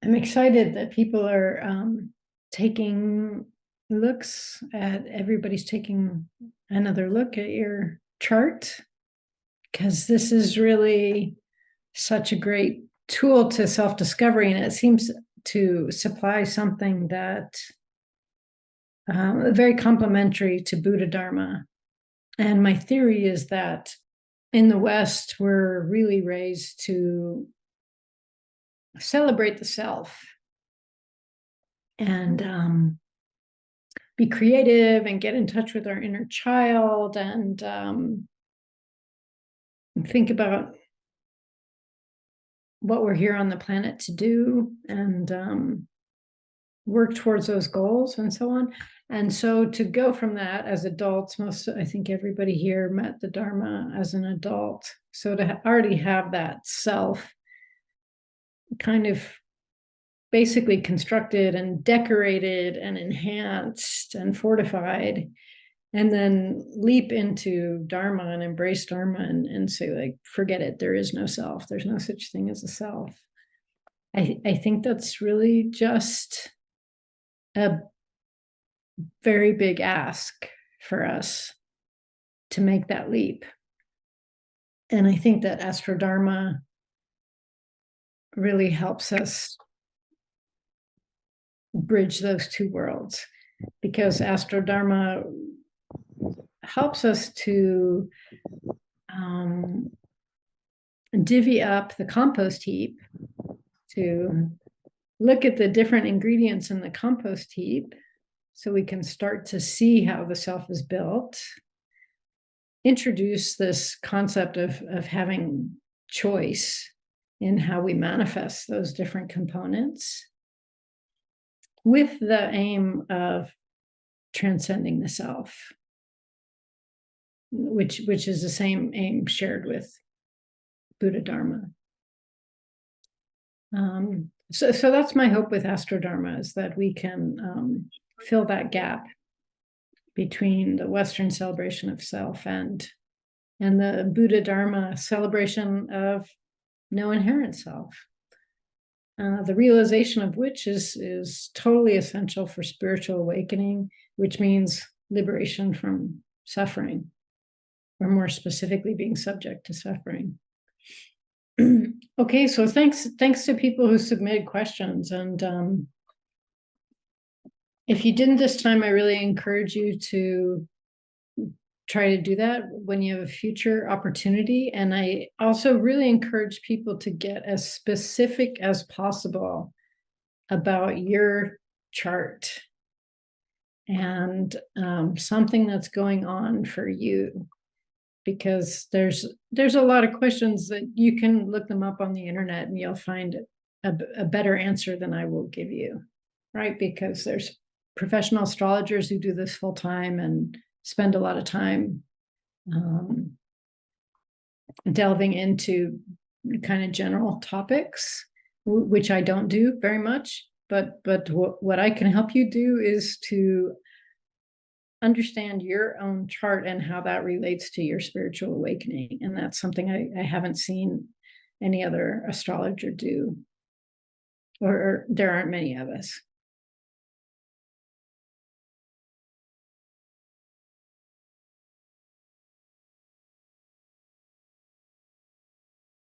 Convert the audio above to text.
I'm excited that people are taking looks at, everybody's taking another look at your chart, because this is really such a great tool to self-discovery, and it seems to supply something that very complementary to Buddha Dharma. And my theory is that in the West, we're really raised to celebrate the self and be creative and get in touch with our inner child and think about what we're here on the planet to do and work towards those goals and so on. And so to go from that as adults, I think everybody here met the Dharma as an adult. So to already have that self kind of basically constructed and decorated and enhanced and fortified, and then leap into Dharma and embrace Dharma and say, like, forget it, there is no self, there's no such thing as a self. I think that's really just a very big ask for us to make that leap. And I think that AstroDharma really helps us bridge those two worlds, because AstroDharma helps us to divvy up the compost heap, to look at the different ingredients in the compost heap so we can start to see how the self is built, introduce this concept of having choice in how we manifest those different components, with the aim of transcending the self, which is the same aim shared with Buddha Dharma. So that's my hope with AstroDharma, is that we can fill that gap between the Western celebration of self and the Buddha Dharma celebration of no inherent self. The realization of which is totally essential for spiritual awakening, which means liberation from suffering, or more specifically, being subject to suffering. Okay, so thanks to people who submitted questions. And if you didn't this time, I really encourage you to try to do that when you have a future opportunity. And I also really encourage people to get as specific as possible about your chart and something that's going on for you, because there's a lot of questions that you can look them up on the internet and you'll find a better answer than I will give you, right? Because there's professional astrologers who do this full time and spend a lot of time delving into kind of general topics, which I don't do very much. But what I can help you do is to understand your own chart and how that relates to your spiritual awakening. And that's something I haven't seen any other astrologer do, or there aren't many of us.